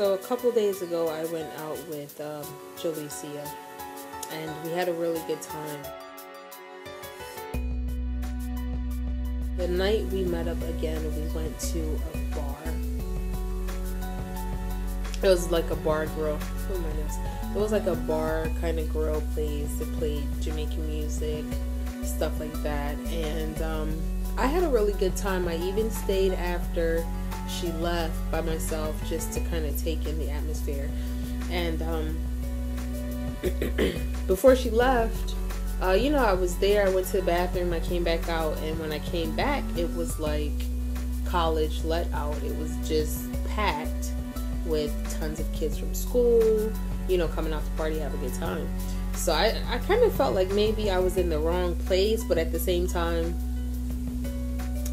So a couple days ago, I went out with Jalicia, and we had a really good time. The night we met up again, we went to a bar. It was like a bar grill. Oh my goodness. It was like a bar kind of grill place. It played Jamaican music, stuff like that. And I had a really good time. I even stayed after she left by myself just to kind of take in the atmosphere. And before she left, I was there. I went to the bathroom. I came back out. And when I came back, it was like college let out. It was just packed with tons of kids from school, coming out to party, have a good time. So I kind of felt like maybe I was in the wrong place, but at the same time,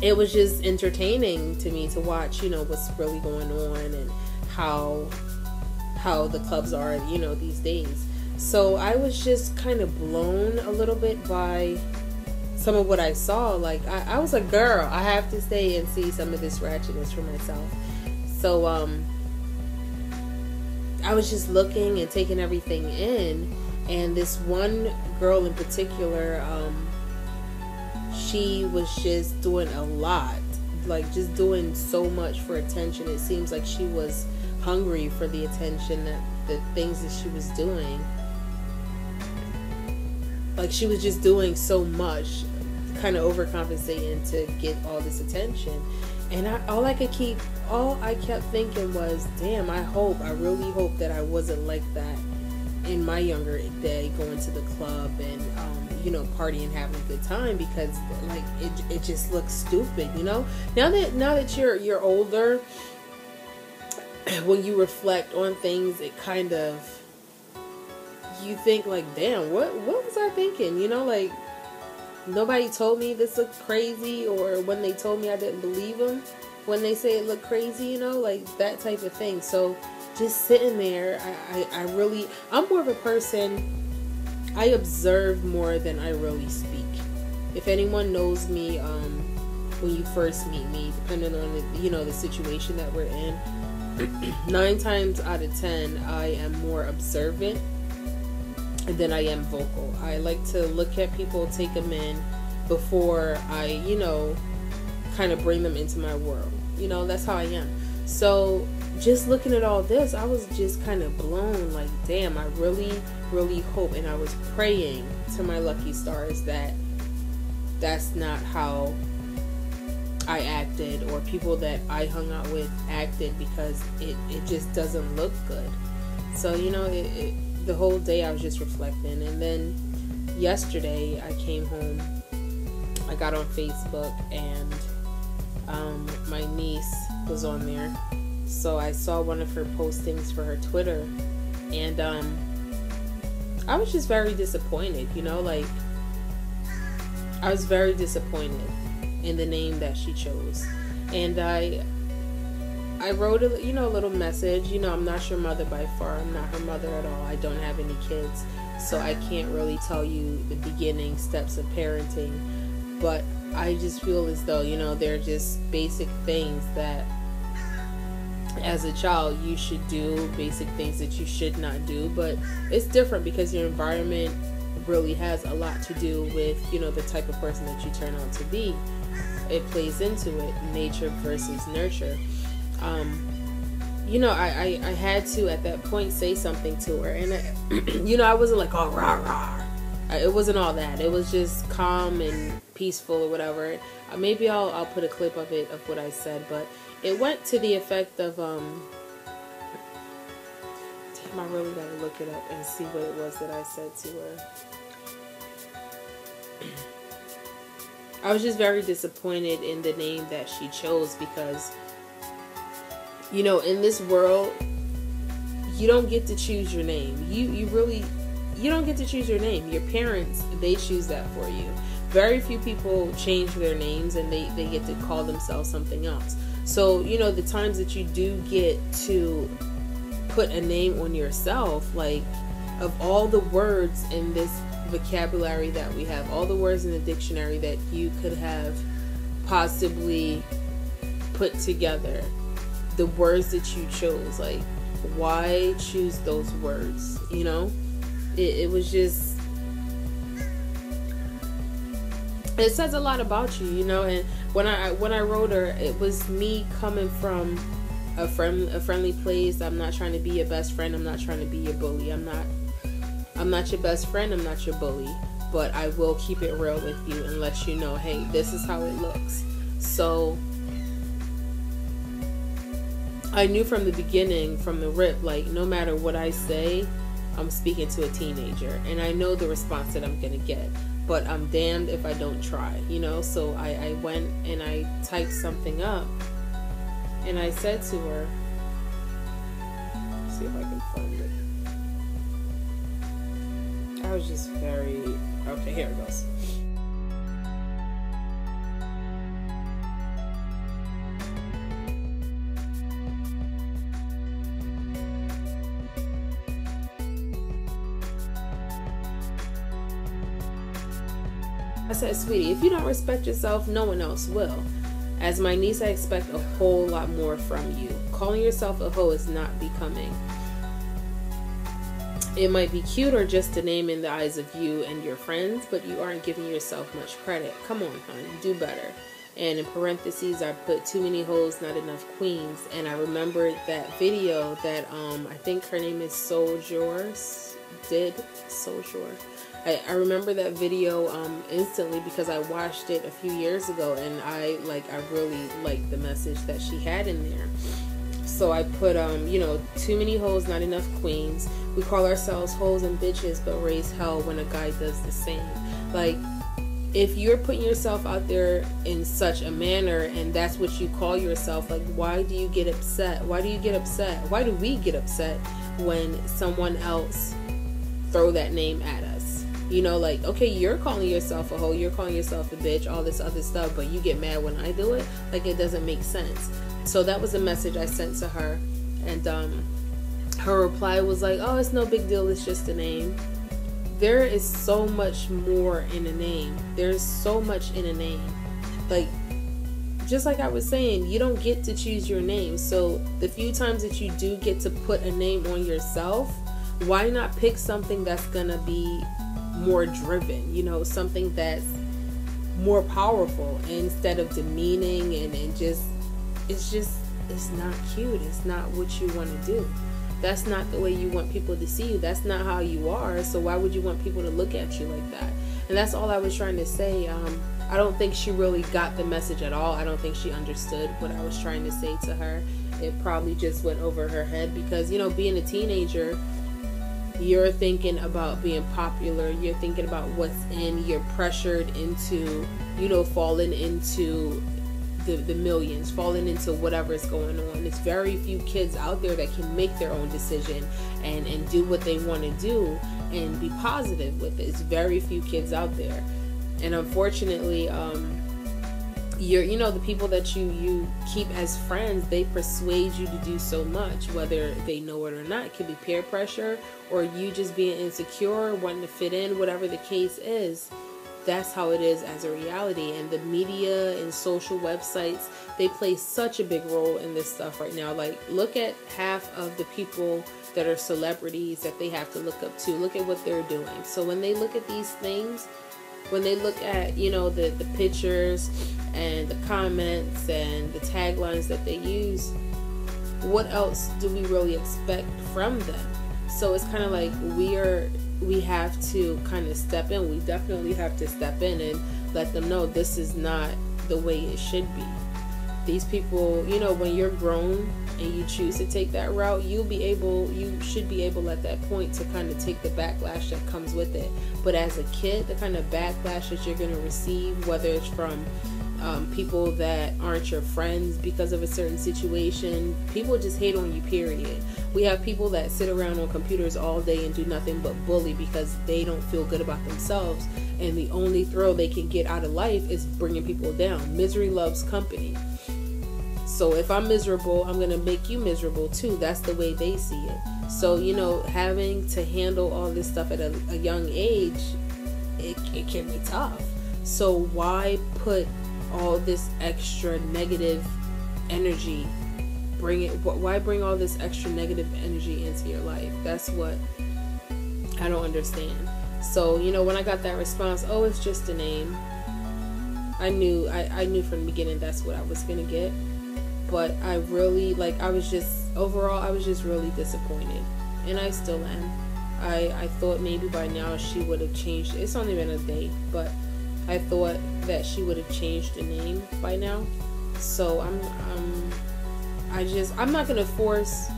it was just entertaining to me to watch, what's really going on and how the clubs are, these days. So I was just kind of blown a little bit by some of what I saw. Like, I was like, girl, I have to stay and see some of this ratchetness for myself. So, I was just looking and taking everything in, and this one girl in particular, she was just doing a lot, like just doing so much for attention. It seems like she was hungry for the attention, that the things that she was doing. Like, she was just doing so much, kind of overcompensating to get all this attention. And all I kept thinking was, damn, I really hope that I wasn't like that in my younger day, going to the club and, partying, having a good time, because like, it just looks stupid, Now that you're older, when you reflect on things, it kind of, you think like, damn, what was I thinking? Like, nobody told me this looked crazy, or when they told me, I didn't believe them when they say it looked crazy, like that type of thing. So just sitting there, I'm more of a person, I observe more than I really speak. If anyone knows me, when you first meet me, depending on the situation that we're in, 9 times out of 10, I am more observant than I am vocal. I like to look at people, take them in before I, kind of bring them into my world. That's how I am. So just looking at all this, I was just kind of blown, like, damn, I really, really hope, and I was praying to my lucky stars that that's not how I acted, or people that I hung out with acted, because it just doesn't look good. So, the whole day I was just reflecting. And then yesterday I came home, I got on Facebook, and my niece was on there. So I saw one of her postings for her Twitter, and I was just very disappointed, like, I was very disappointed in the name that she chose. And I wrote a little message. I'm not your mother by far. I'm not her mother at all. I don't have any kids, so I can't really tell you the beginning steps of parenting. But I just feel as though, they're just basic things that as a child you should do, basic things that you should not do. But it's different because your environment really has a lot to do with, the type of person that you turn out to be. It plays into it, nature versus nurture. I had to, at that point, say something to her. And, I wasn't like, oh, rah, rah. It wasn't all that. It was just calm and peaceful or whatever. Maybe I'll put a clip of it, of what I said. But it went to the effect of, damn, I really got to look it up and see what it was that I said to her. I was just very disappointed in the name that she chose, because in this world, you don't get to choose your name. You don't get to choose your name. Your parents, they choose that for you. Very few people change their names, and they get to call themselves something else. So, the times that you do get to put a name on yourself, like, of all the words in this vocabulary that we have, all the words in the dictionary that you could have possibly put together, the words that you chose, like, Why choose those words? You know, it was just, it says a lot about you, you know. And when I wrote her, it was me coming from a friendly place. I'm not trying to be your best friend. I'm not trying to be your bully. I'm not your best friend. I'm not your bully. But I will keep it real with you and let you know, hey, this is how it looks. So I knew from the beginning, from the rip, like, no matter what I say, I'm speaking to a teenager. And I know the response that I'm going to get. But I'm damned if I don't try, you know? So I went and I typed something up. And I said to her, see if I can find it. I was just very, okay, here it goes. I said, sweetie, if you don't respect yourself, no one else will. As my niece, I expect a whole lot more from you. Calling yourself a hoe is not becoming. It might be cute or just a name in the eyes of you and your friends, but you aren't giving yourself much credit. Come on, honey, do better. And in parentheses, I put too many hoes, not enough queens. And I remembered that video that I think her name is Sojour. I remember that video instantly because I watched it a few years ago, and I really liked the message that she had in there. So I put you know, too many hoes, not enough queens. We call ourselves hoes and bitches, but raise hell when a guy does the same. Like, if you're putting yourself out there in such a manner and that's what you call yourself, like, why do you get upset? Why do you get upset? Why do we get upset when someone else throw that name at us? You know, like, okay, you're calling yourself a hoe, you're calling yourself a bitch, all this other stuff, but you get mad when I do it? Like, it doesn't make sense. So that was a message I sent to her, and her reply was like, oh, it's no big deal, it's just a name. There is so much more in a name. There's so much in a name. Like, just like I was saying, you don't get to choose your name. So the few times that you do get to put a name on yourself, why not pick something that's gonna be more driven, you know, something that's more powerful instead of demeaning and just, it's not cute. It's not what you want to do. That's not the way you want people to see you. That's not how you are. So why would you want people to look at you like that? And that's all I was trying to say. I don't think she really got the message at all. I don't think she understood what I was trying to say to her. It probably just went over her head because, you know, being a teenager, you're thinking about being popular, you're thinking about what's in, you're pressured into, you know, falling into the millions, falling into whatever's going on. It's very few kids out there that can make their own decision and do what they want to do and be positive with it. It's very few kids out there. And unfortunately, you know, the people that you keep as friends, they persuade you to do so much, whether they know it or not. It could be peer pressure or you just being insecure, wanting to fit in, whatever the case is. That's how it is as a reality. And the media and social websites, they play such a big role in this stuff right now. Like, look at half of the people that are celebrities that they have to look up to. Look at what they're doing. So when they look at these things, when they look at, you know, the pictures and the comments and the taglines that they use, what else do we really expect from them? So it's kind of like we have to kind of step in. We definitely have to step in and let them know this is not the way it should be. These people, you know, when you're grown and you choose to take that route, you should be able at that point to kind of take the backlash that comes with it. But as a kid, the kind of backlash that you're going to receive, whether it's from people that aren't your friends because of a certain situation, people just hate on you, period. We have people that sit around on computers all day and do nothing but bully because they don't feel good about themselves, and the only thrill they can get out of life is bringing people down. Misery loves company. So if I'm miserable, I'm going to make you miserable too. That's the way they see it. So, you know, having to handle all this stuff at a young age, it can be tough. So why put all this extra negative energy bring it? Why bring all this extra negative energy into your life? That's what I don't understand. So, you know, when I got that response, oh, it's just a name, I knew from the beginning that's what I was gonna get. But I really, like, I was just really disappointed, and I still am. I thought maybe by now she would have changed. It's only been a day, but I thought that she would have changed the name by now. So I'm not gonna force.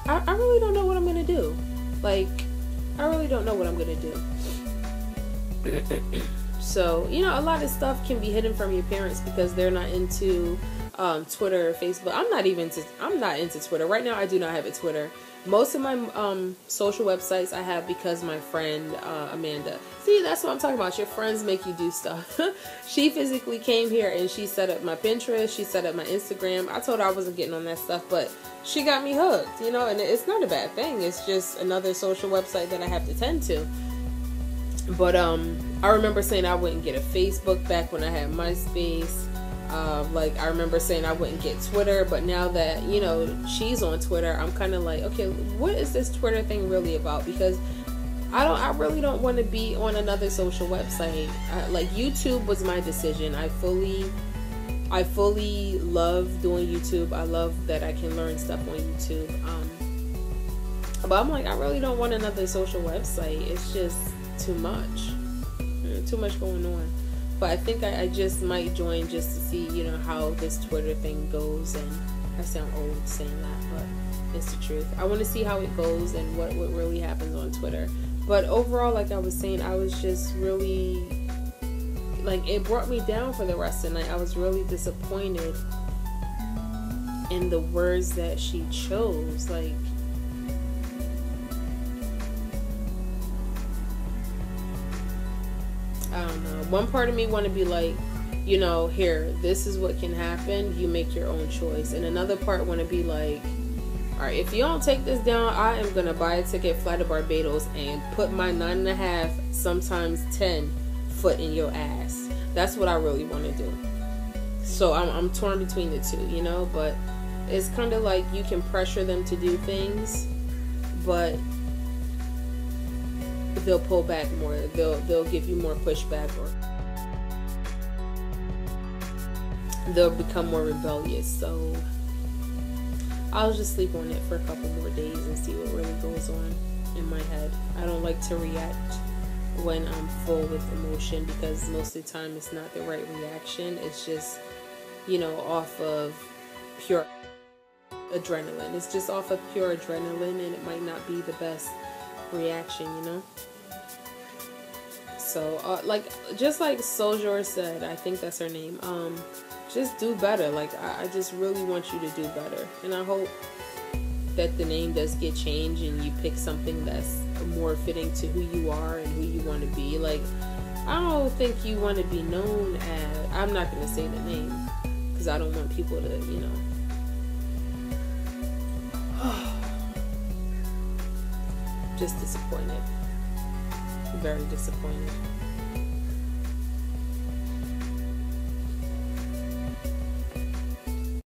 I really don't know what I'm gonna do. Like, I really don't know what I'm gonna do. So, you know, a lot of stuff can be hidden from your parents because they're not into Twitter or Facebook. I'm not into Twitter right now. I do not have a Twitter. Most of my social websites I have because my friend Amanda. See, that's what I'm talking about. Your friends make you do stuff. She physically came here and she set up my Pinterest. She set up my Instagram. I told her I wasn't getting on that stuff, but she got me hooked, you know, and it's not a bad thing. It's just another social website that I have to tend to. But I remember saying I wouldn't get a Facebook back when I had MySpace. Like, I remember saying I wouldn't get Twitter, but now that, you know, she's on Twitter, I'm kind of like, okay, what is this Twitter thing really about? Because I really don't want to be on another social website. Like, YouTube was my decision. I fully love doing YouTube. I love that I can learn stuff on YouTube. But I'm like, I really don't want another social website. It's just too much going on. But I think I just might join just to see, you know, how this Twitter thing goes. And I sound old saying that, but it's the truth. I want to see how it goes and what really happens on Twitter. But overall, like I was saying, I was just really, like, it brought me down for the rest of the night. I was really disappointed in the words that she chose. Like, I don't know. One part of me want to be like, you know, here, this is what can happen. You make your own choice. And another part want to be like, all right, if you don't take this down, I am going to buy a ticket, fly to Barbados, and put my 9.5, sometimes 10 foot in your ass. That's what I really want to do. So I'm torn between the two, you know, but it's kind of like you can pressure them to do things, but they'll pull back more. They'll give you more pushback, or they'll become more rebellious. So I'll just sleep on it for a couple more days and see what really goes on in my head. I don't like to react when I'm full with emotion, because most of the time it's not the right reaction. It's just, you know, off of pure adrenaline. It's just off of pure adrenaline, and it might not be the best reaction, you know. So like, just like Sojourner said, I think that's her name, just do better. Like, I just really want you to do better, and I hope that the name does get changed and you pick something that's more fitting to who you are and who you want to be. Like, I don't think you want to be known as, I'm not going to say the name because I don't want people to, you know. Just disappointed. Very disappointed.